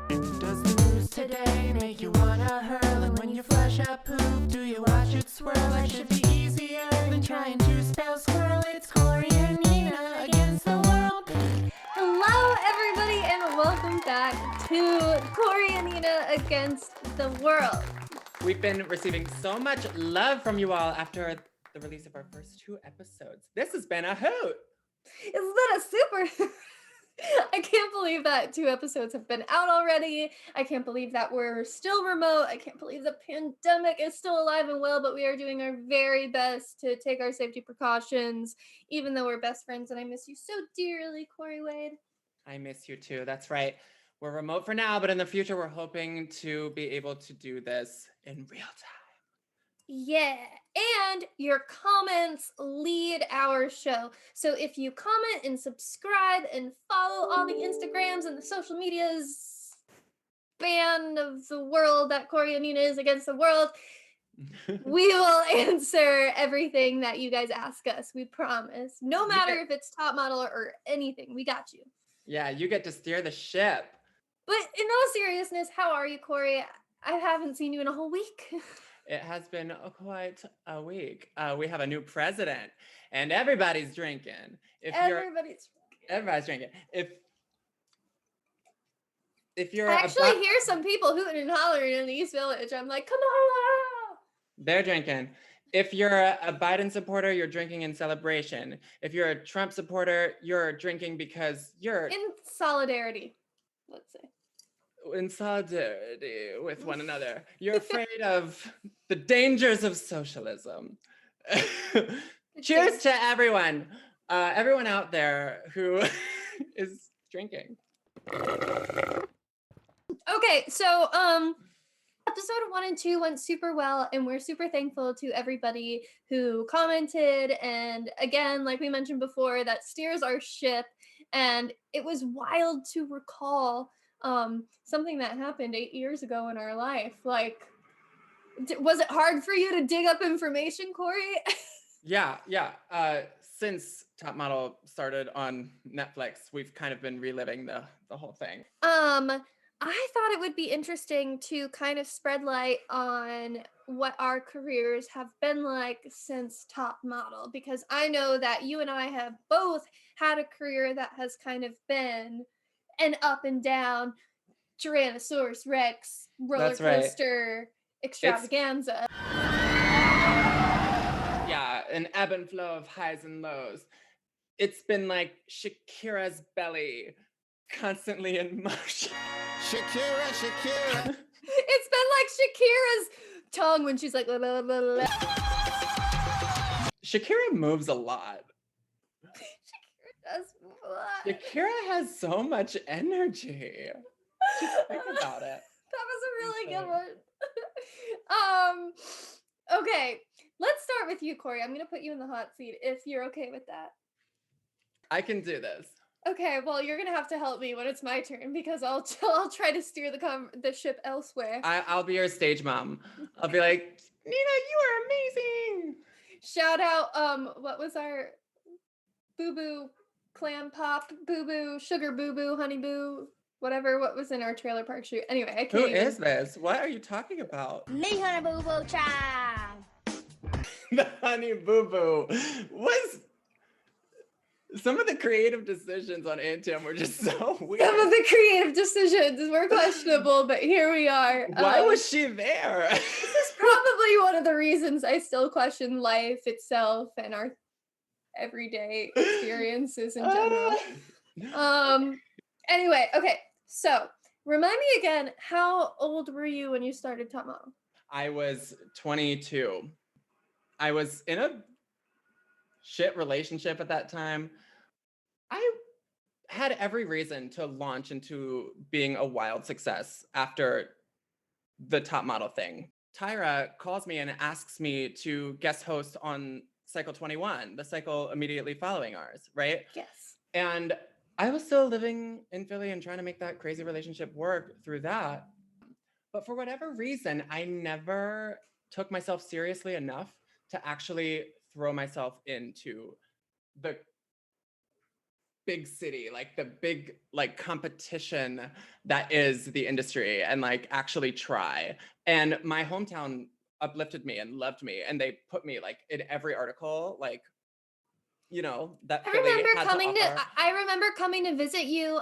Does the news today make you wanna hurl? And when you flush a poop, do you watch it swirl? It should be easier than trying to spell squirrel. It's Cory and Nina against the world. Hello, everybody, and welcome back to Cory and Nina against the world. We've been receiving so much love from you all after the release of our first 2 episodes. This has been a hoot. It's been a super... I can't believe that 2 episodes have been out already. I can't believe that we're still remote. I can't believe the pandemic is still alive and well, but we are doing our very best to take our safety precautions, even though we're best friends, and I miss you so dearly, Cory Wade. I miss you too, that's right. We're remote for now, but in the future, we're hoping to be able to do this in real time. Yeah, and your comments lead our show. So if you comment and subscribe and follow all the Instagrams and the social medias span of the world that Cory and Nina is against the world, we will answer everything that you guys ask us. We promise. No matter if it's top model or anything, we got you. Yeah, you get to steer the ship. But in all seriousness, how are you, Cory? I haven't seen you in a whole week. It has been quite a week. We have a new president, and everybody's drinking. Everybody's drinking. If you're I actually hear some people hooting and hollering in the East Village. I'm like, come on! They're drinking. If you're a Biden supporter, you're drinking in celebration. If you're a Trump supporter, you're drinking because you're in solidarity, let's say. In solidarity with one another. You're afraid of the dangers of socialism. Cheers to everyone out there who is drinking. Okay, so episode 1 and 2 went super well, and we're super thankful to everybody who commented. And again, like we mentioned before, that steers our ship. And it was wild to recall something that happened 8 years ago in our life. Like, was it hard for you to dig up information, Cory? Yeah. Since Top Model started on Netflix, we've kind of been reliving the whole thing. I thought it would be interesting to kind of spread light on what our careers have been like since Top Model, because I know that you and I have both had a career that has kind of been an up and down Tyrannosaurus Rex roller coaster extravaganza. Yeah, an ebb and flow of highs and lows. It's been like Shakira's belly, constantly in motion. Shakira. It's been like Shakira's tongue when she's like, blah, blah, blah, blah. Shakira moves a lot. Shakira does move a lot. Shakira has so much energy. Just think about it. That was a really good one. Okay, let's start with you, Cory. I'm gonna put you in the hot seat if you're okay with that. I can do this. Okay, well, you're gonna have to help me when it's my turn, because I'll try to steer the ship elsewhere. I'll be your stage mom. I'll be like, Nina, you are amazing. Shout out, what was our Boo Boo Clam Pop, Boo Boo Sugar Boo Boo Honey Boo, whatever. What was in our trailer park shoot? Anyway, I can't. Who is this? What are you talking about? Me Honey Boo Boo Child. The Honey Boo Boo was. Some of the creative decisions on ANTM were just so weird. Some of the creative decisions were questionable, but here we are. Why was she there? This is probably one of the reasons I still question life itself and our everyday experiences in general. Anyway, okay, so remind me again, how old were you when you started Top Model? I was 22. I was in a shit relationship at that time. I had every reason to launch into being a wild success after the Top Model thing. Tyra calls me and asks me to guest host on Cycle 21, the cycle immediately following ours, right? Yes. And I was still living in Philly and trying to make that crazy relationship work through that. But for whatever reason, I never took myself seriously enough to actually throw myself into the big city, like the big like competition that is the industry, and like actually try. And my hometown uplifted me and loved me, and they put me like in every article, like, you know, that Philly had to offer. I remember coming to visit you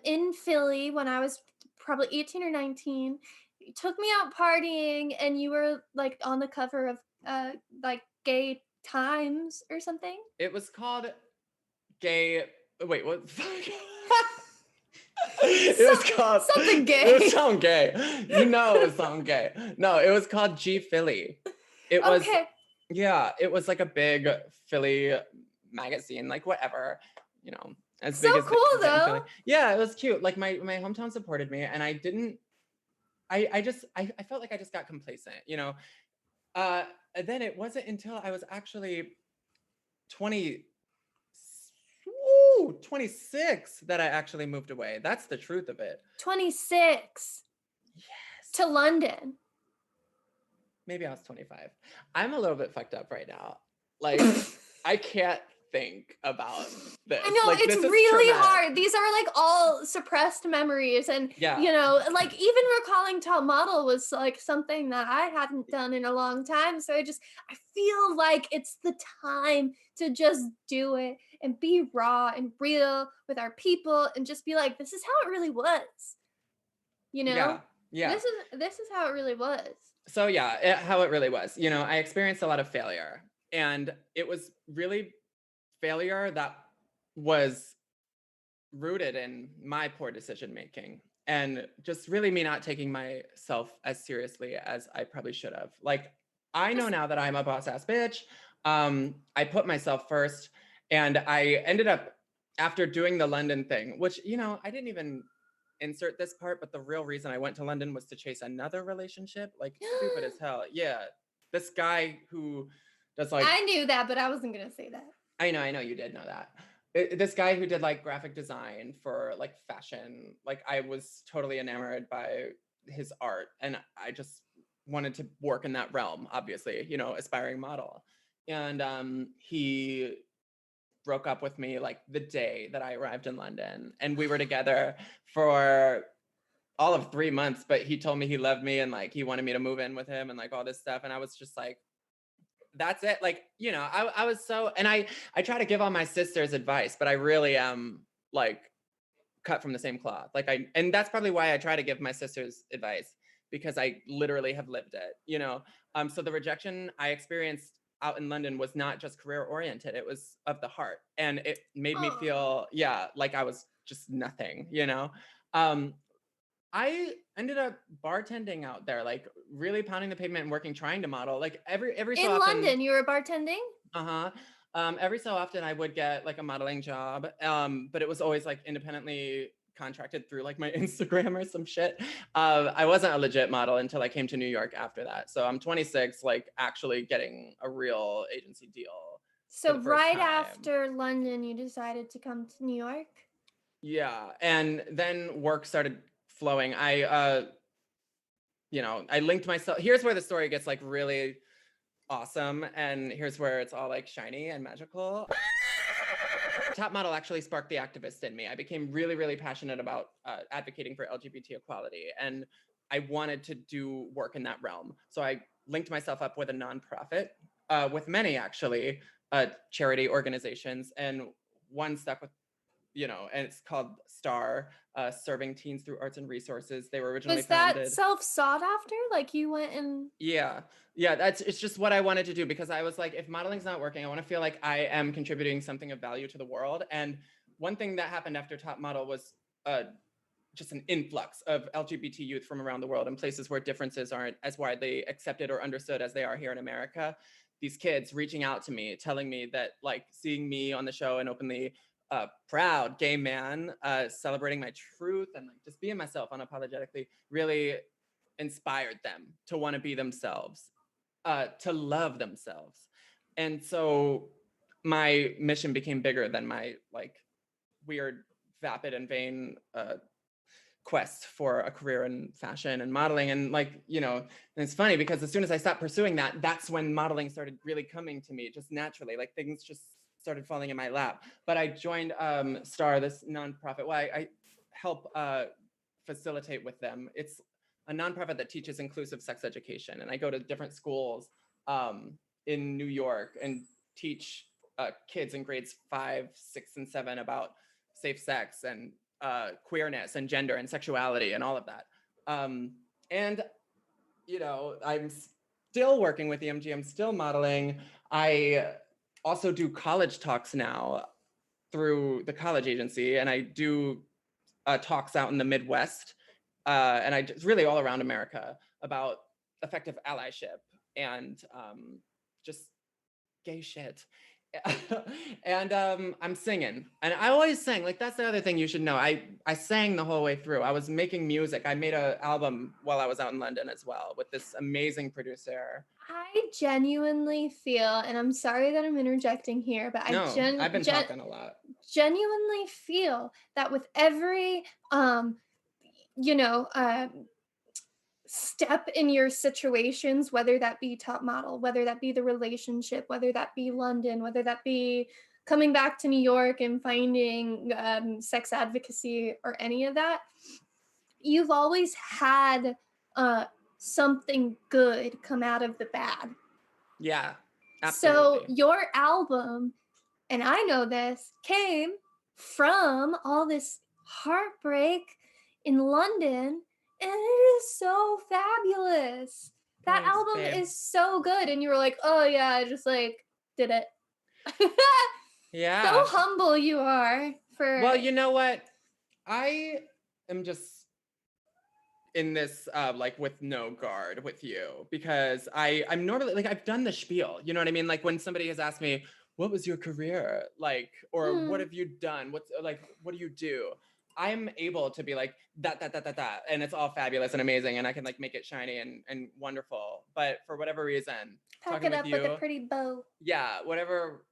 in Philly when I was probably 18 or 19. You took me out partying and you were like on the cover of like Gay Times or something. It was called Gay. Wait, what? It was called something gay. It was sound gay. You know, it was sound gay. No, it was called G Philly. It was Okay. Yeah, it was like a big Philly magazine, like whatever, you know, as So big as cool, as it in Philly. though. Yeah, it was cute. Like my hometown supported me, and I didn't. I felt like I just got complacent, you know. And then it wasn't until I was actually 20. 26 that I actually moved away. That's the truth of it. 26. Yes. To London. Maybe I was 25. I'm a little bit fucked up right now. Like, I can't think about this. I know, like, it's this is really traumatic. hard. These are like all suppressed memories. And, Yeah. you know, like even recalling Top Model was like something that I hadn't done in a long time. So I feel like it's the time to just do it and be raw and real with our people and just be like, this is how it really was. You know? Yeah. This is how it really was. So yeah, how it really was. You know, I experienced a lot of failure, and it was really failure that was rooted in my poor decision making, and just really me not taking myself as seriously as I probably should have. Like, I know now that I'm a boss ass bitch. I put myself first, and I ended up, after doing the London thing, which, you know, I didn't even insert this part, but the real reason I went to London was to chase another relationship. Like, stupid as hell. Yeah. This guy who does like, I knew that, but I wasn't going to say that. I know you did know that. This guy who did like graphic design for like fashion, like I was totally enamored by his art, and I just wanted to work in that realm, obviously, you know, aspiring model. And he broke up with me like the day that I arrived in London, and we were together for all of 3 months, but he told me he loved me and like he wanted me to move in with him and like all this stuff, and I was just like, that's it. Like, you know, I was so, and I try to give all my sisters advice, but I really am like cut from the same cloth. Like and that's probably why I try to give my sisters advice, because I literally have lived it, you know? So the rejection I experienced out in London was not just career oriented, it was of the heart. And it made me feel, like I was just nothing, you know? I ended up bartending out there, like really pounding the pavement and working, trying to model. Like every so in often. London, you were bartending? Uh-huh. Every so often I would get like a modeling job, but it was always like independently contracted through like my Instagram or some shit. I wasn't a legit model until I came to New York after that. So I'm 26, like actually getting a real agency deal. So right after London, you decided to come to New York? Yeah, and then work started flowing. I linked myself. Here's where the story gets like really awesome, and here's where it's all like shiny and magical. Top Model actually sparked the activist in me. I became really, really passionate about advocating for LGBT equality, and I wanted to do work in that realm. So I linked myself up with a nonprofit, with many actually charity organizations, and one stuck with, you know, and it's called STAR, Serving Teens Through Arts and Resources. They were originally founded. Was that self-sought after? Like you went and... Yeah, it's just what I wanted to do, because I was like, if modeling's not working, I want to feel like I am contributing something of value to the world. And one thing that happened after Top Model was just an influx of LGBT youth from around the world in places where differences aren't as widely accepted or understood as they are here in America. These kids reaching out to me, telling me that like seeing me on the show and openly proud gay man, celebrating my truth and like just being myself unapologetically, really inspired them to want to be themselves, to love themselves. And so my mission became bigger than my like weird, vapid and vain quest for a career in fashion and modeling. And like, you know, and it's funny because as soon as I stopped pursuing that, that's when modeling started really coming to me just naturally. Like things just started falling in my lap. But I joined STAR, this nonprofit. Well, I help facilitate with them. It's a nonprofit that teaches inclusive sex education. And I go to different schools in New York and teach kids in grades 5, 6, and 7 about safe sex and queerness and gender and sexuality and all of that. And, you know, I'm still working with EMG. I'm still modeling. I also do college talks now through the college agency, and I do talks out in the Midwest, and I just really all around America about effective allyship and just gay shit. And I'm singing, and I always sing. Like, that's the other thing you should know. I sang the whole way through. I was making music. I made an album while I was out in London as well with this amazing producer. I genuinely feel, and I'm sorry that I'm interjecting here, but I've been talking a lot. Genuinely feel that with every step in your situations, whether that be top model, whether that be the relationship, whether that be London, whether that be coming back to New York and finding sex advocacy or any of that, you've always had something good come out of the bad. Yeah, absolutely. So your album, and I know this, came from all this heartbreak in London, and it is so fabulous. That Thanks, album babe. is so good. And you were like, oh yeah, I just like did it. Yeah. So humble you are for. Well, you know what? I am just in this like with no guard with you, because I'm normally like, I've done the spiel, you know what I mean? Like when somebody has asked me, what was your career like, or what have you done? What's like, what do you do? I'm able to be like that, and it's all fabulous and amazing, and I can like make it shiny and wonderful. But for whatever reason, pack it up with a pretty bow. Yeah,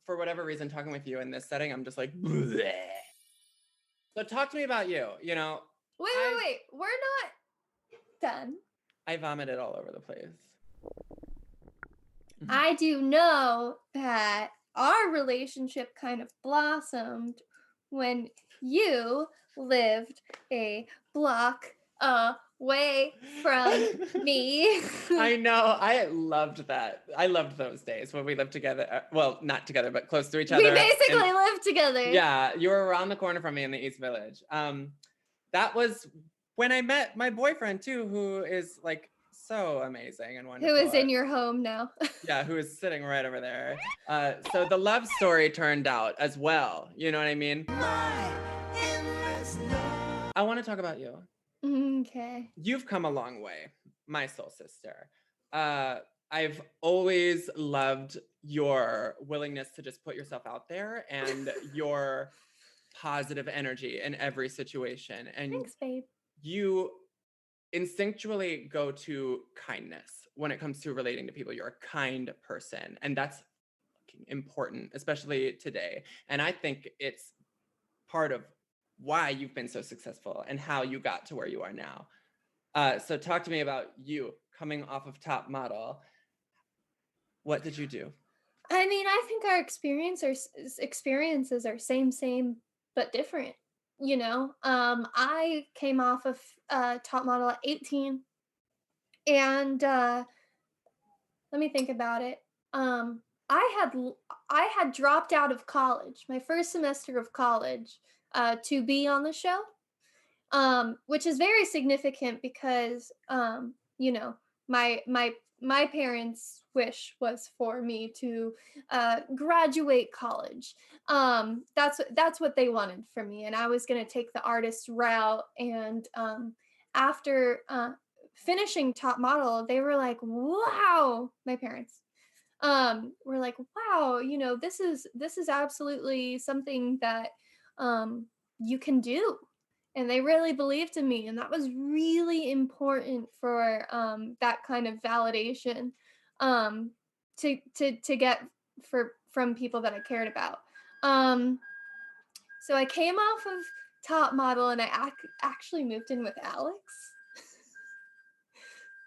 for whatever reason, talking with you in this setting, I'm just like, bleh. So talk to me about you, you know. Wait, we're not done. I vomited all over the place. I do know that our relationship kind of blossomed when you lived a block away from me. I know. I loved that. I loved those days when we lived together. Well, not together, but close to each other. We basically lived together. Yeah, you were around the corner from me in the East Village. That was when I met my boyfriend too, who is like so amazing and wonderful. Who is in your home now. Yeah, who is sitting right over there. So the love story turned out as well. You know what I mean? I want to talk about you. Okay. You've come a long way, my soul sister. I've always loved your willingness to just put yourself out there and your positive energy in every situation. And thanks, babe. You instinctually go to kindness when it comes to relating to people. You're a kind person, and that's important, especially today. And I think it's part of why you've been so successful and how you got to where you are now. So talk to me about you coming off of Top Model. What did you do? I mean, I think our experiences are same, but different. You know, I came off of Top Model at 18, and let me think about it. I had dropped out of college, my first semester of college, to be on the show, which is very significant because you know, my parents' wish was for me to graduate college. That's what they wanted for me, and I was going to take the artist route. And after finishing Top Model, they were like, "Wow!" My parents were like, "Wow! You know, this is absolutely something that you can do." And they really believed in me, and that was really important for that kind of validation to get from people that I cared about. So I came off of Top Model, and I actually moved in with Alex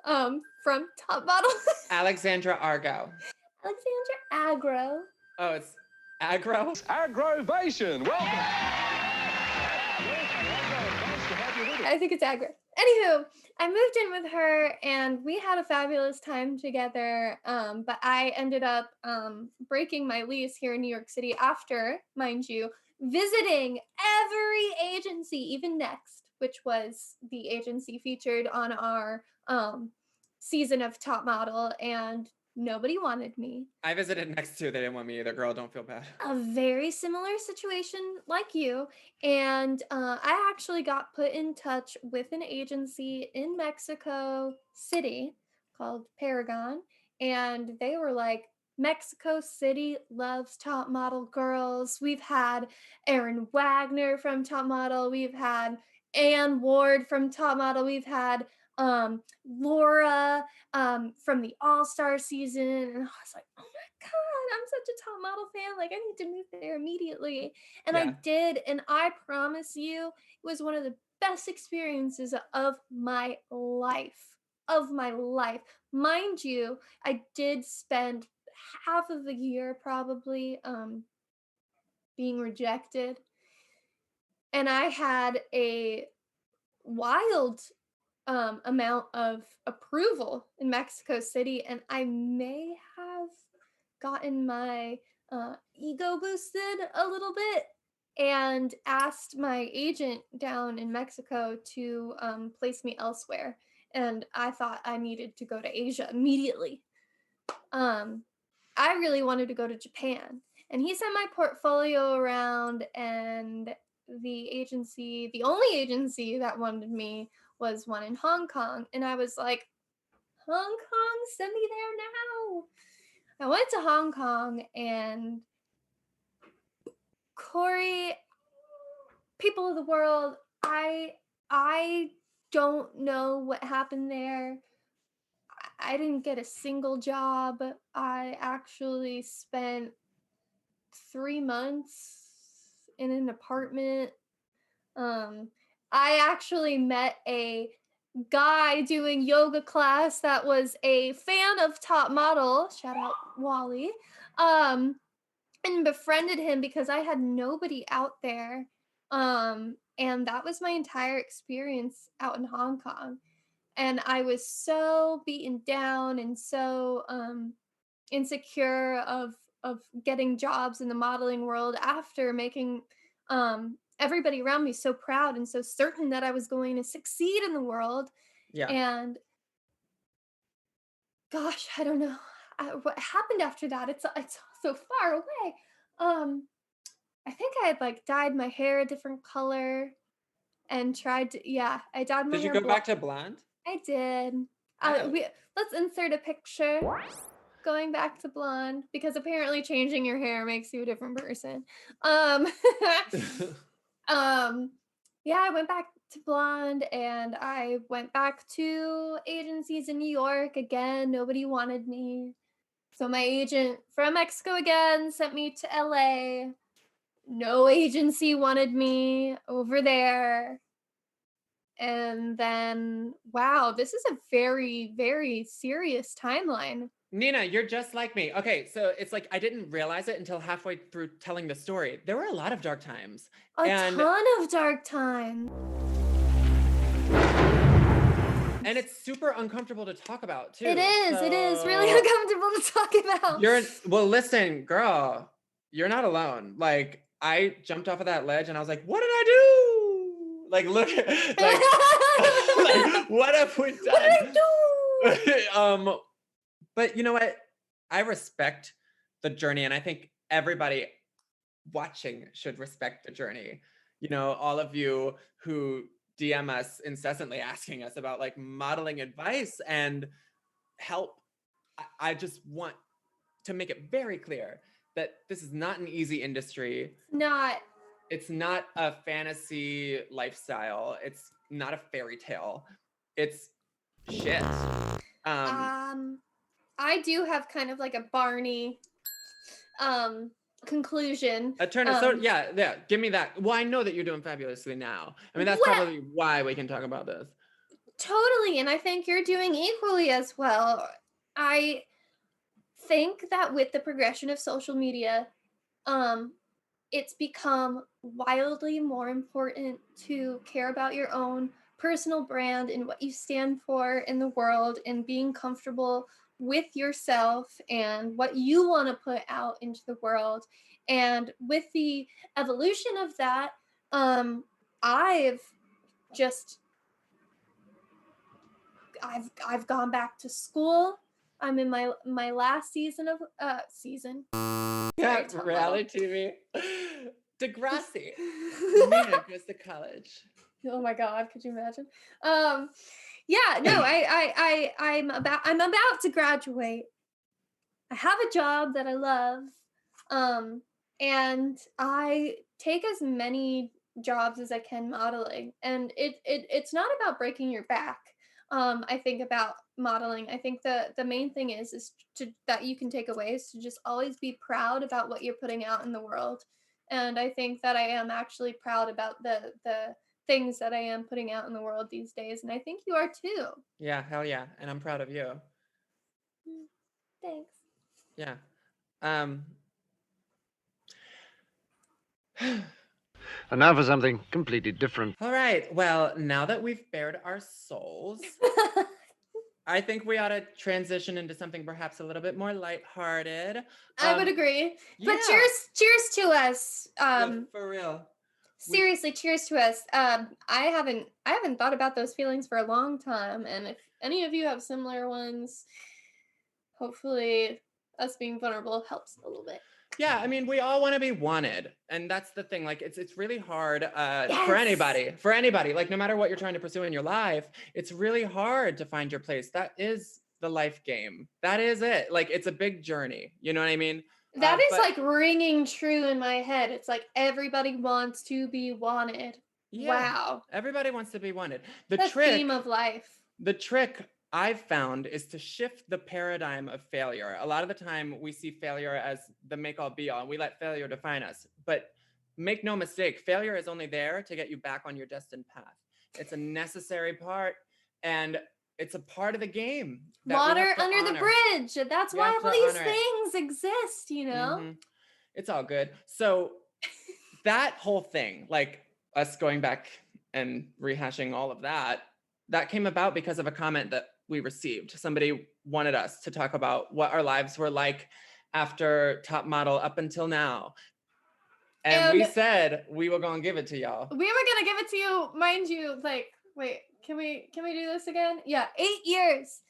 from Top Model. Alexandra Argo. Alexandra Agro. Oh, it's Aggro? Aggravation. Welcome. I think it's aggro. Anywho, I moved in with her and we had a fabulous time together. But I ended up breaking my lease here in New York City after, mind you, visiting every agency, even Next, which was the agency featured on our season of Top Model, and nobody wanted me. I visited next to. They didn't want me either. Girl, don't feel bad. A very similar situation like you, and I actually got put in touch with an agency in Mexico City called Paragon, and they were like, Mexico City loves Top Model girls. We've had Erin Wagner from Top Model, we've had Ann Ward from Top Model, we've had Laura from the All-Star season, and I was like, oh my God, I'm such a Top Model fan. Like, I need to move there immediately. And I Yeah. did, and I promise you, it was one of the best experiences of my life. Of my life. Mind you, I did spend half of the year probably being rejected. And I had a wild amount of approval in Mexico City, and I may have gotten my ego boosted a little bit and asked my agent down in Mexico to place me elsewhere. And I thought I needed to go to Asia immediately. I really wanted to go to Japan, and he sent my portfolio around, and the only agency that wanted me was one in Hong Kong. And I was like, Hong Kong, send me there now. I went to Hong Kong, and Cory, people of the world, I don't know what happened there. I didn't get a single job. I actually spent 3 months in an apartment. I actually met a guy doing yoga class that was a fan of Top Model, shout out Wally, and befriended him because I had nobody out there. And that was my entire experience out in Hong Kong. And I was so beaten down and so insecure of getting jobs in the modeling world after making everybody around me so proud and so certain that I was going to succeed in the world. Yeah. And gosh, I don't know what happened after that. It's so far away. I think I had like dyed my hair a different color and tried to, yeah, I dyed my Did you hair go back to blonde? I did. Oh. Let's insert a picture going back to blonde, because apparently changing your hair makes you a different person. Yeah, I went back to blonde, and I went back to agencies in New York again. Nobody wanted me. So my agent from Mexico again sent me to LA. No agency wanted me over there. And then, wow, this is a very, very serious timeline. Nina, you're just like me. Okay, so it's like I didn't realize it until halfway through telling the story. There were a lot of dark times. A ton of dark times. And it's super uncomfortable to talk about too. It is really uncomfortable to talk about. Well, listen, girl, you're not alone. Like, I jumped off of that ledge and I was like, what did I do? Like, look at, like, what have we done? What did I do? But you know what? I respect the journey, and I think everybody watching should respect the journey. You know, all of you who DM us incessantly asking us about like modeling advice and help. I just want to make it very clear that this is not an easy industry. It's not a fantasy lifestyle. It's not a fairy tale. It's shit. I do have kind of like a Barney conclusion. Yeah, give me that. Well, I know that you're doing fabulously now. I mean, that's probably why we can talk about this. Totally, and I think you're doing equally as well. I think that with the progression of social media, it's become wildly more important to care about your own personal brand and what you stand for in the world and being comfortable with yourself and what you want to put out into the world. And with the evolution of that, I've just I've gone back to school. I'm in my last season of season. Yeah, Top reality TV. Degrassi. Nina goes to college. Oh my God, could you imagine? Yeah, no, I'm about to graduate. I have a job that I love. And I take as many jobs as I can modeling. And it's not about breaking your back. I think about modeling. I think the main thing is that you can take away is to just always be proud about what you're putting out in the world. And I think that I am actually proud about the things that I am putting out in the world these days. And I think you are too. Yeah, hell yeah. And I'm proud of you. Thanks. Yeah. And now for something completely different. All right. Well, now that we've bared our souls, I think we ought to transition into something perhaps a little bit more lighthearted. I would agree. But yeah. cheers to us. Yeah, for real. Seriously, cheers to us. I haven't thought about those feelings for a long time, and if any of you have similar ones, hopefully us being vulnerable helps a little bit. Yeah, I mean, we all want to be wanted, and that's the thing. Like, it's really hard Yes! for anybody. Like, no matter what you're trying to pursue in your life, it's really hard to find your place. That is the life game. That is it. Like, it's a big journey. You know what I mean? That is like ringing true in my head. It's like everybody wants to be wanted. Yeah, wow. Everybody wants to be wanted. The theme of life. The trick I've found is to shift the paradigm of failure. A lot of the time we see failure as the make all be all. We let failure define us. But make no mistake, failure is only there to get you back on your destined path. It's a necessary part, and it's a part of the game. Water under the bridge. That's why all these things exist, you know? Mm-hmm. It's all good. So that whole thing, like us going back and rehashing all of that, that came about because of a comment that we received. Somebody wanted us to talk about what our lives were like after Top Model up until now. And we said we were going to give it to y'all. We were going to give it to you, mind you, like, wait, can we do this again? Yeah, 8 years.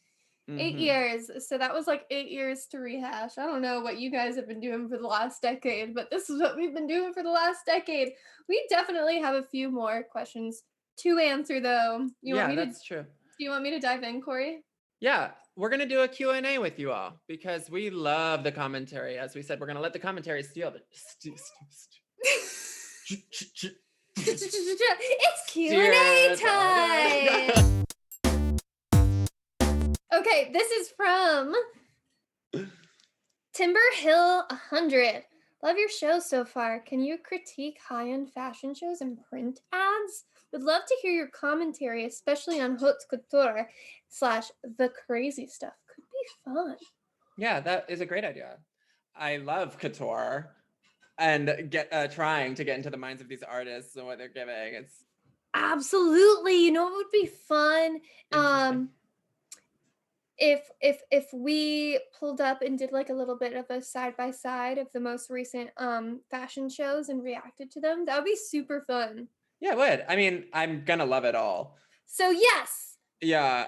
Mm-hmm. 8 years. So that was like 8 years to rehash. I don't know what you guys have been doing for the last decade, but this is what we've been doing for the last decade. We definitely have a few more questions to answer, though. That's true. Do you want me to dive in, Cory? Yeah, we're going to do a Q&A with you all because we love the commentary. As we said, we're going to let the commentary steal the... It's Q&A time! Okay, this is from Timber Hill 100. Love your show so far. Can you critique high-end fashion shows and print ads? Would love to hear your commentary, especially on haute couture / the crazy stuff. Could be fun. Yeah, that is a great idea. I love couture and trying to get into the minds of these artists and what they're giving. It's absolutely. You know, it would be fun. If we pulled up and did like a little bit of a side-by-side of the most recent fashion shows and reacted to them, that would be super fun. Yeah, it would. I mean, I'm gonna love it all. So yes. Yeah.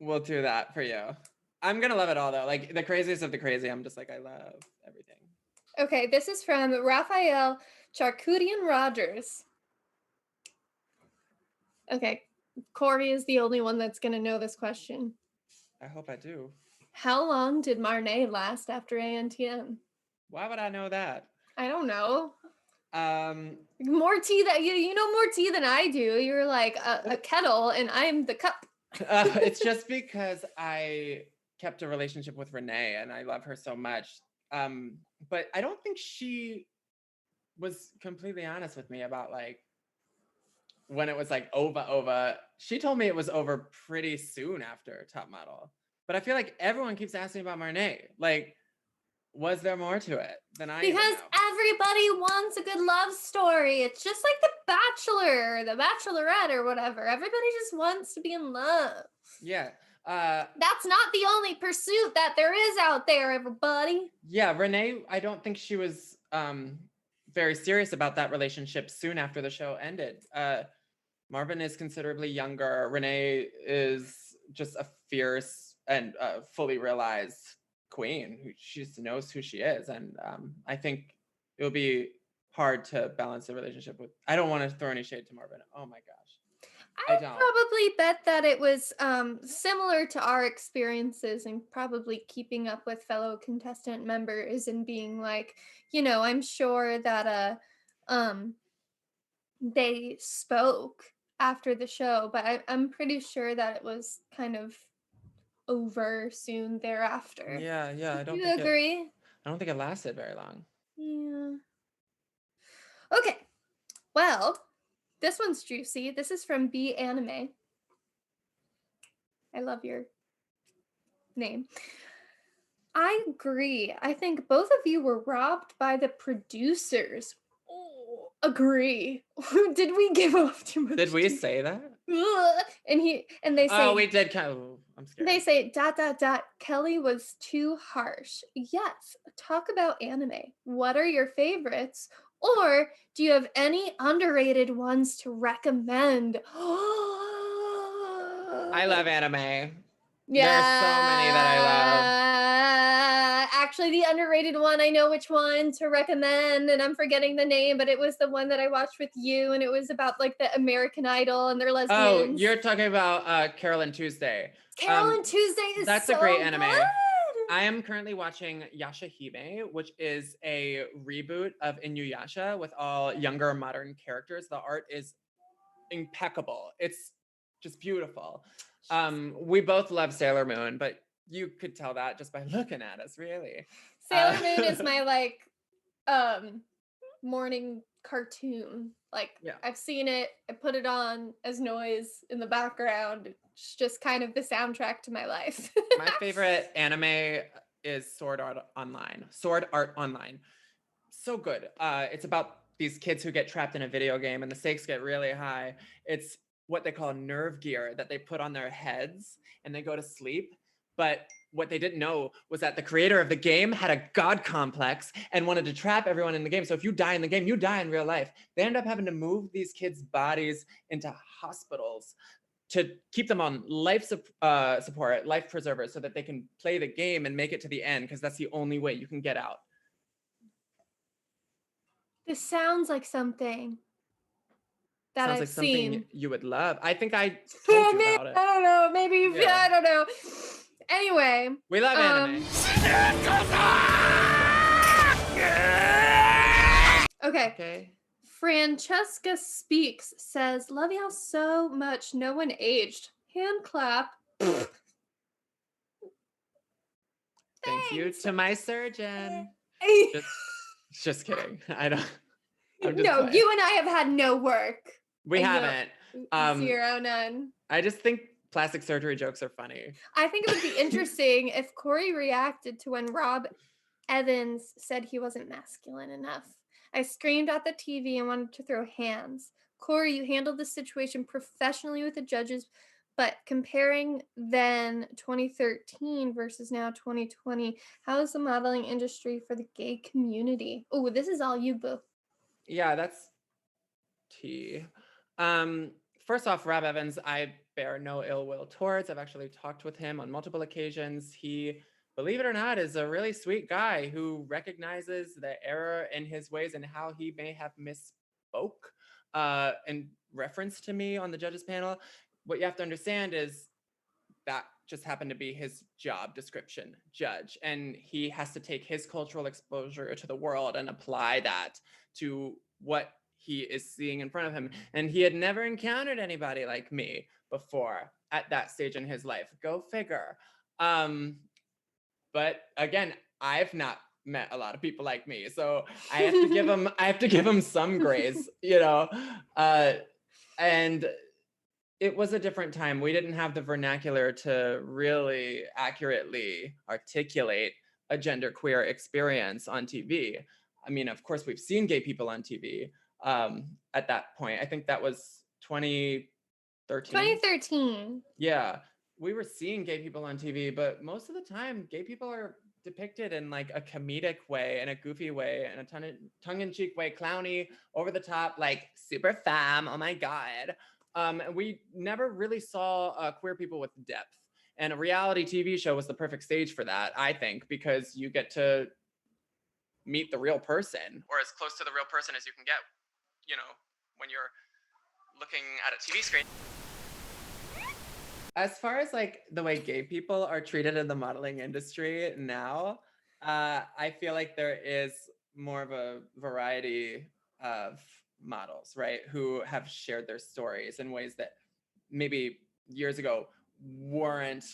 We'll do that for you. I'm gonna love it all though. Like the craziest of the crazy. I'm just like, I love everything. Okay, this is from Raphael Charcutean Rogers. Okay, Cory is the only one that's gonna know this question. I hope I do. How long did Marnay last after ANTM? Why would I know that? I don't know. More tea that you know more tea than I do. You're like a kettle and I'm the cup. It's just because I kept a relationship with Renee and I love her so much. But I don't think she was completely honest with me about like when it was like over. She told me it was over pretty soon after Top Model. But I feel like everyone keeps asking about Marnay. Like, was there more to it than I even Because know? everybody wants a good love story. It's just like The Bachelor or The Bachelorette or whatever. Everybody just wants to be in love. Yeah. That's not the only pursuit that there is out there, everybody. Yeah, Renee, I don't think she was very serious about that relationship soon after the show ended. Marvin is considerably younger. Renee is just a fierce and fully realized queen who she just knows who she is. And I think it will be hard to balance the relationship with. I don't want to throw any shade to Marvin. Oh my gosh. I don't. Probably bet that it was similar to our experiences and probably keeping up with fellow contestant members and being like, I'm sure that they spoke after the show, but I'm pretty sure that it was kind of over soon thereafter. Yeah, I don't You think agree? I don't think it lasted very long. Yeah. Okay. Well, this one's juicy. This is from B Anime. I love your name. I agree. I think both of you were robbed by the producers. Oh, agree. Did we give off too much? Did we say that? And they say, Oh, we did kind of. I'm scared. they say Kelly was too harsh. Yes. Talk about anime. What are your favorites? Or do you have any underrated ones to recommend? I love anime. Yeah. There are so many that I love. Actually, the underrated one, I know which one to recommend, and I'm forgetting the name, but it was the one that I watched with you, and it was about like the American Idol and they're lesbians. Oh, you're talking about Carol and Tuesday. Carol and Tuesday is That's so a great anime. good. I am currently watching Yashahime, which is a reboot of Inuyasha with all younger modern characters. The art is impeccable. It's just beautiful. We both love Sailor Moon, but you could tell that just by looking at us, really. Sailor Moon is my like morning cartoon. Like Yeah. I've seen it, I put it on as noise in the background. It's just kind of the soundtrack to my life. My favorite anime is Sword Art Online. So good. It's about these kids who get trapped in a video game and the stakes get really high. It's what they call nerve gear that they put on their heads and they go to sleep. But what they didn't know was that the creator of the game had a god complex and wanted to trap everyone in the game. So if you die in the game, you die in real life. They end up having to move these kids' bodies into hospitals to keep them on life support, life preservers, so that they can play the game and make it to the end, because that's the only way you can get out. This sounds like something that Sounds I've like seen. something you would love. I think I told you about it. I don't know. Maybe Yeah. I don't know. Anyway, We love anime. okay. Francesca Speaks says, "Love y'all so much. No one aged. Hand clap." Thank you to my surgeon. Just kidding. I don't. I'm just No, playing. you and I have had no work. We I know. haven't. Zero, none. I just think plastic surgery jokes are funny. I think it would be interesting if Cory reacted to when Rob Evans said he wasn't masculine enough. I screamed at the TV and wanted to throw hands. Cory, you handled the situation professionally with the judges, but comparing then 2013 versus now 2020, how is the modeling industry for the gay community? Oh, this is all you, boo. Yeah, that's tea. First off, Rob Evans, I bear no ill will towards. I've actually talked with him on multiple occasions. He, believe it or not, is a really sweet guy who recognizes the error in his ways and how he may have misspoke in reference to me on the judges panel. What you have to understand is that just happened to be his job description, judge, and he has to take his cultural exposure to the world and apply that to what he is seeing in front of him. And he had never encountered anybody like me before at that stage in his life. Go figure. But again, I've not met a lot of people like me, so I have to give him some grace, you know. And it was a different time. We didn't have the vernacular to really accurately articulate a genderqueer experience on TV. I mean, of course, we've seen gay people on TV at that point. I think that was 2013. 2013. Yeah, we were seeing gay people on TV, but most of the time, gay people are depicted in like a comedic way, in a goofy way, in a tongue-in-cheek way, clowny, over the top, like super femme. Oh my god. We never really saw queer people with depth, and a reality TV show was the perfect stage for that, I think, because you get to meet the real person, or as close to the real person as you can get, you know, when you're looking at a TV screen. As far as like the way gay people are treated in the modeling industry now, I feel like there is more of a variety of models, right, who have shared their stories in ways that maybe years ago weren't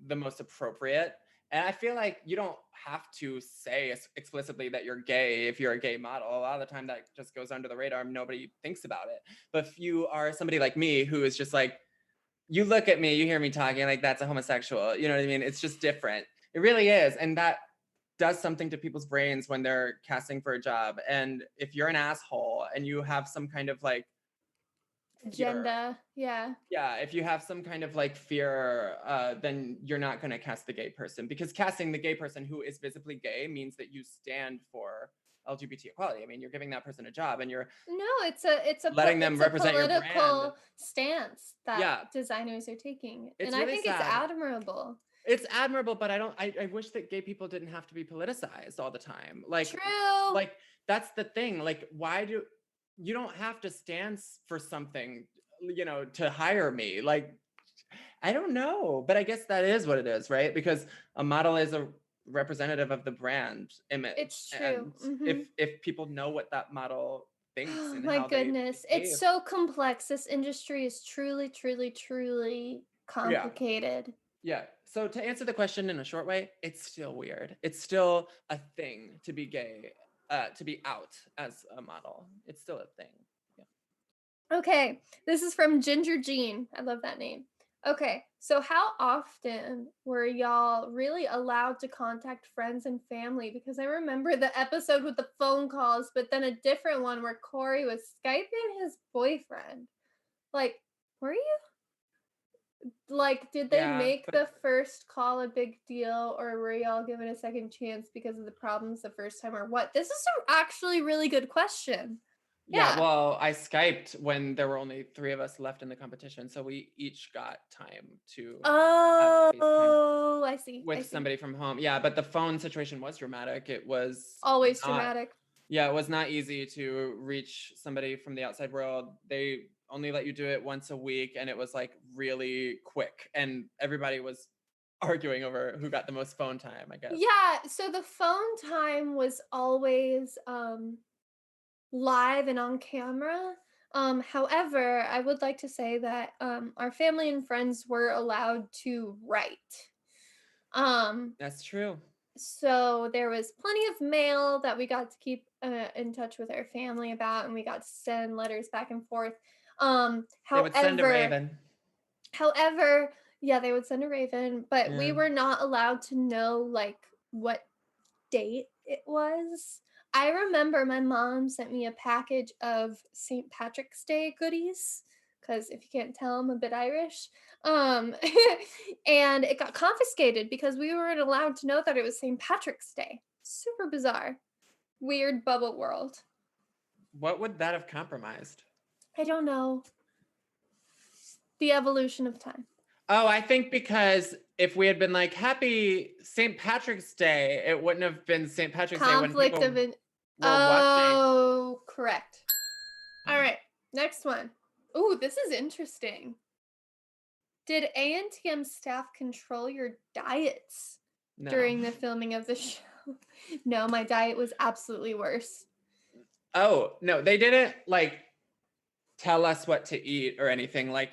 the most appropriate. And I feel like you don't have to say explicitly that you're gay if you're a gay model. A lot of the time that just goes under the radar and nobody thinks about it. But if you are somebody like me who is just like, you look at me, you hear me talking, like that's a homosexual, you know what I mean? It's just different. It really is. And that does something to people's brains when they're casting for a job. And if you're an asshole and you have some kind of like Agenda. Yeah. Yeah, if you have some kind of like fear, then you're not going to cast the gay person, because casting the gay person who is visibly gay means that you stand for LGBT equality. I mean, you're giving that person a job, and you're it's a letting them represent your brand. political stance that Yeah. designers are taking, It's and I really think it's sad. admirable. It's admirable, but I wish that gay people didn't have to be politicized all the time. Like, True. like that's the thing. Like, why do you don't have to stand for something, you know, to hire me? Like, I don't know, but I guess that is what it is, right? Because a model is a representative of the brand image. It's true. And if people know what that model thinks Oh and my how goodness, they it's so complex. This industry is truly, truly, truly complicated. Yeah. So to answer the question in a short way, it's still weird. It's still a thing to be gay, to be out as a model. It's still a thing. Yeah. Okay, this is from Ginger Jean. I love that name. Okay, so how often were y'all really allowed to contact friends and family? Because I remember the episode with the phone calls, but then a different one where Cory was Skyping his boyfriend. Like, were you? Like, did they make the first call a big deal, or were y'all given a second chance because of the problems the first time, or what? This is actually really good question. Yeah, well, I Skyped when there were only 3 of us left in the competition, so we each got time to Oh, I see. With somebody from home. Yeah, but the phone situation was dramatic. It was always dramatic. Yeah, it was not easy to reach somebody from the outside world. They only let you do it once a week, and it was like really quick, and everybody was arguing over who got the most phone time, I guess. Yeah, so the phone time was always live and on camera. However, I would like to say that our family and friends were allowed to write. That's true. So there was plenty of mail that we got to keep in touch with our family about, and we got to send letters back and forth. They would send a raven. However, yeah, they would send a raven, but we were not allowed to know like what date it was. I remember my mom sent me a package of St. Patrick's Day goodies, because if you can't tell, I'm a bit Irish. And it got confiscated because we weren't allowed to know that it was St. Patrick's Day. Super bizarre. Weird bubble world. What would that have compromised? I don't know. The evolution of time. Oh, I think because if we had been like, happy St. Patrick's Day, it wouldn't have been St. Patrick's Day when people were watching. Oh, correct. All right, next one. Ooh, this is interesting. Did ANTM staff control your diets during the filming of the show? No, my diet was absolutely worse. Oh, no, they didn't like tell us what to eat or anything. Like,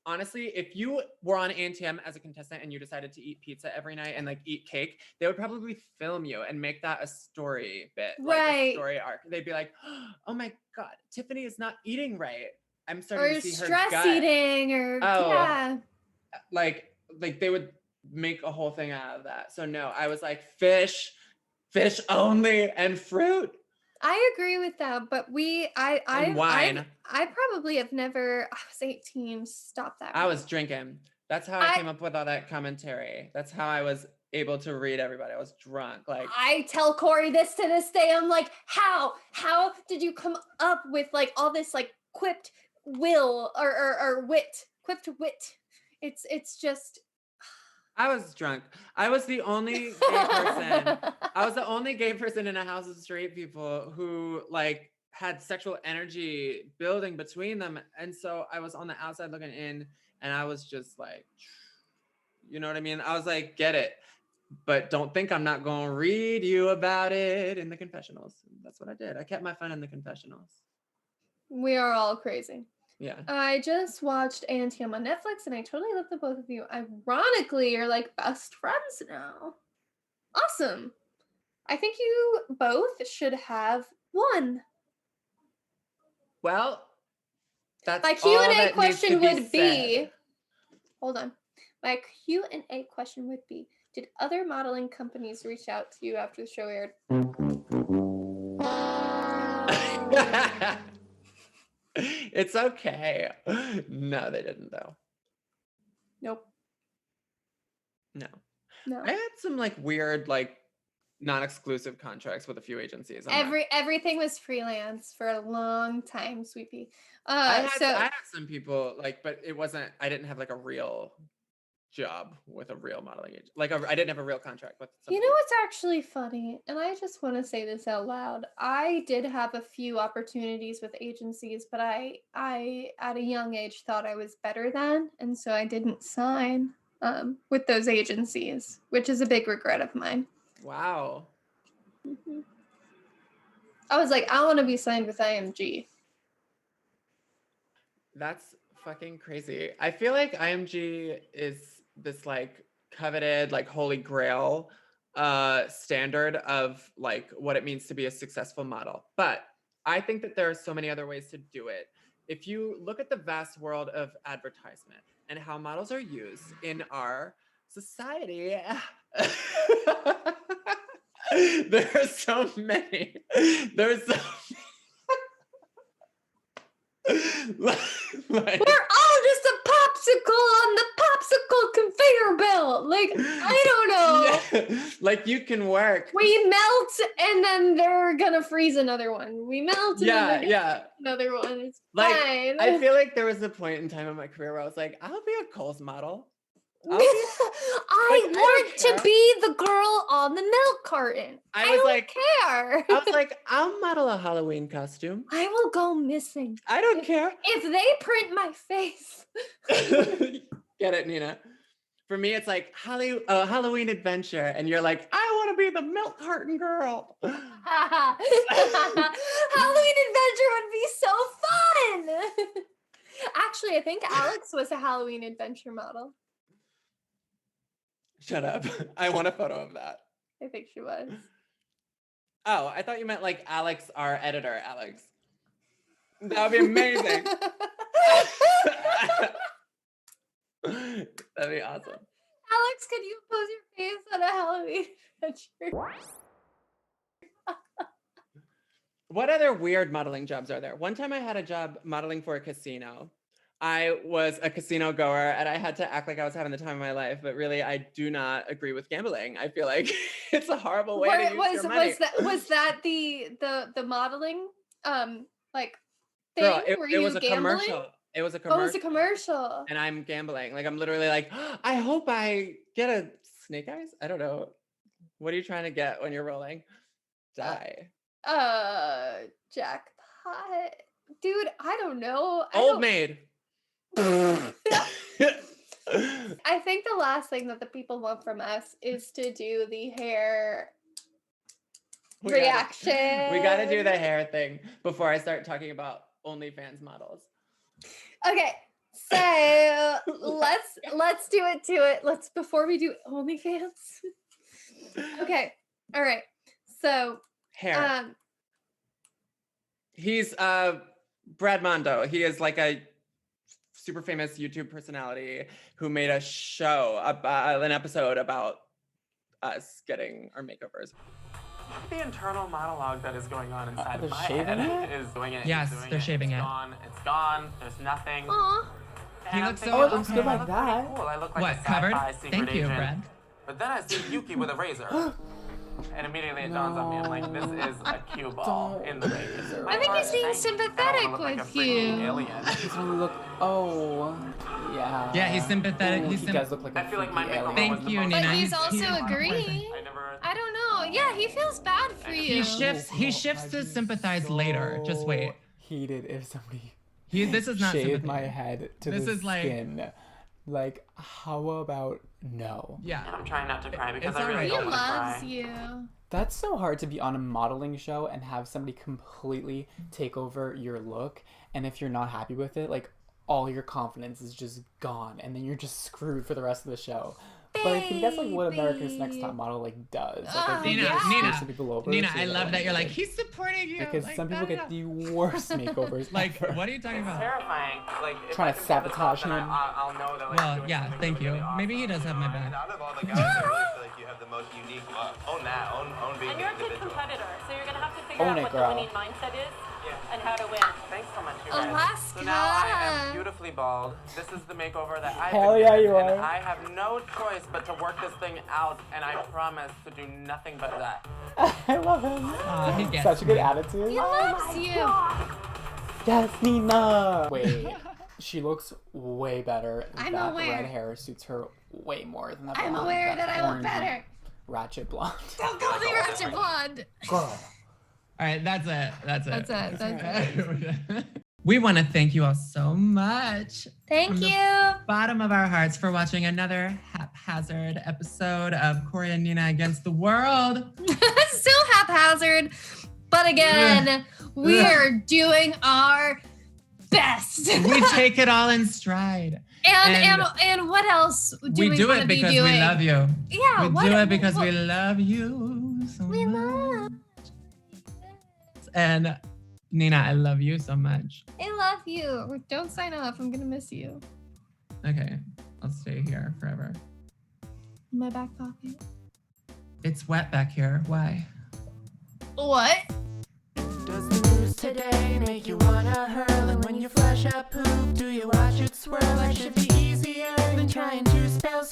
honestly, if you were on ANTM as a contestant and you decided to eat pizza every night and like eat cake, they would probably film you and make that a story bit, like a story arc. They'd be like, oh my God, Tiffany is not eating right. I'm starting to see her gut. Or stress eating, or like they would make a whole thing out of that. So no, I was like, fish, fish only and fruit I agree with that, but and wine. I probably have never. I was 18. Stop that. I was drinking. That's how I came up with all that commentary. That's how I was able to read everybody. I was drunk. Like, I tell Cory this to this day. I'm like, how did you come up with like all this like quipped will or wit, quipped wit? It's just. I was drunk. I was the only gay person. I was the only gay person in a house of straight people who like had sexual energy building between them. And so I was on the outside looking in, and I was just like, you know what I mean? I was like, get it. But don't think I'm not going to read you about it in the confessionals. That's what I did. I kept my fun in the confessionals. We are all crazy. Yeah. I just watched ANTM on Netflix and I totally love the both of you. Ironically, you're like best friends now. Awesome. I think you both should have one. Well, that's My all Q&A that question needs to would be, said. hold on. My Q&A question would be, did other modeling companies reach out to you after the show aired? It's okay. No, they didn't though. Nope. No. No. I had some like weird, like non-exclusive contracts with a few agencies. Everything was freelance for a long time, Sweepy. I had some people like, but it wasn't. I didn't have like a real job with a real modeling agent. Like I didn't have a real contract with. You know what's actually funny, and I just want to say this out loud. I did have a few opportunities with agencies, but I at a young age thought I was better than, and so I didn't sign with those agencies, which is a big regret of mine. Wow. Mm-hmm. I was like, I want to be signed with IMG. That's fucking crazy. I feel like IMG is this like coveted, like holy grail standard of like what it means to be a successful model. But I think that there are so many other ways to do it. If you look at the vast world of advertisement and how models are used in our society, there are so many. There's so like, we're all just a popsicle on the popsicle conveyor belt. Like, I don't know. Yeah, like you can work. We melt and then they're gonna freeze another one. We melt and then they're gonna freeze another one. It's like, fine. I feel like there was a point in time in my career where I was like, I'll be a Kohl's model. I want to be the girl on the milk carton. I don't care. I was like, I'll model a Halloween costume. I will go missing. I don't care. If they print my face. Get it, Nina? For me, it's like Halloween adventure. And you're like, I want to be the milk carton girl. Halloween adventure would be so fun. Actually, I think Alex was a Halloween adventure model. Shut up. I want a photo of that. I think she was. Oh, I thought you meant like Alex, our editor, Alex. That would be amazing. That'd be awesome. Alex, could you pose your face on a Halloween adventure? What other weird modeling jobs are there? One time I had a job modeling for a casino. I was a casino goer and I had to act like I was having the time of my life, but really I do not agree with gambling. I feel like it's a horrible way to use your money. Was that the modeling like thing? Girl, Were it you was a gambling? commercial. It was a commercial. Oh, it was a commercial. And I'm gambling. Like I'm literally like, I hope I get a snake eyes. I don't know. What are you trying to get when you're rolling? Die. Jackpot. Dude, I don't know. Old maid. I think the last thing that the people want from us is to do the hair reaction. We gotta do the hair thing before I start talking about OnlyFans models. Okay, so let's do it to it. Let's before we do OnlyFans. Okay, all right. So hair. He's Brad Mondo. He is like a super famous YouTube personality who made a show about an episode about us getting our makeovers. The internal monologue that is going on inside they're of my shaving head it? is doing it. Yes, he's doing they're shaving it's it. Gone. It's gone. There's nothing. Aw. And He I'm looks so thinking, Oh, it looks good okay, I like look that. pretty cool. I look like What, a covered? sci-fi secret Thank you, agent. Brad. But then I see Yuki with a razor. And immediately it dawns on me, I'm like, this is a cue ball in the making. I think he's being sympathetic with you. Alien. He's gonna look. Oh, yeah. Yeah, he's sympathetic. Ooh, He's he does look like a I feel like my freaky makeover alien. was Thank the you, most Nina. But he's He's also a person. agreeing. I never. I don't know. Yeah, he feels bad for He you. shifts to sympathize later. Just wait. Heated if somebody This is not shaved sympathy. my head to This the is like- skin. Like, how about no? Yeah. And I'm trying not to cry because It's I really alright. He don't want to loves cry. you. That's so hard to be on a modeling show and have somebody completely take over your look. And if you're not happy with it, like, all your confidence is just gone. And then you're just screwed for the rest of the show. But I think that's like what America's Next Top Model like does. Like, I think Nina, it just Nina, screws some people over Nina, so I they love don't that you're make like, it. he's supporting you. Because like, some people da, get da. the worst makeovers Like, ever. what are you talking It's about? terrifying. Like, if Trying I to can pull this off, sabotage then him. I'll know that, like, Well, I'm doing yeah, something thank really, you. really Maybe he awesome, does have you my know? back. And Out of all the guys, I really feel like you have the most unique look. Own that. Own being And the you're a good individual. competitor, so you're gonna have to figure Own out it, what girl. the winning mindset is Yeah. and how to win. Thanks so much, you guys. Alaska. So now I am beautifully bald. This is the makeover that I've Hell been yeah, given, you and are. I have no choice but to work this thing out, and I promise to do nothing but that. I love him. Aw, he gets Such a good me. attitude. He loves you. Yes, Nina. Wait, she looks way better. I'm that aware. red hair suits her way more than that I'm blonde, aware that I look orangey better. Ratchet blonde. Don't call me Ratchet Blonde. Girl. All right, that's it. That's it. That's it. We want to thank you all so much. Thank From the you. Bottom of our hearts for watching another haphazard episode of Cory and Nina Against the World. Still haphazard, but again, we are doing our best. We take it all in stride. And what else do we do want it to be because doing? we love you. Yeah, We do it because we love you so we much. love. And Nina, I love you so much. I love you. Don't sign off. I'm gonna miss you. Okay, I'll stay here forever. In my back pocket. It's wet back here. Why? What? Does the news today make you wanna hurl? And when you flush up poop, do you watch it swirl? That should be easier than trying to spell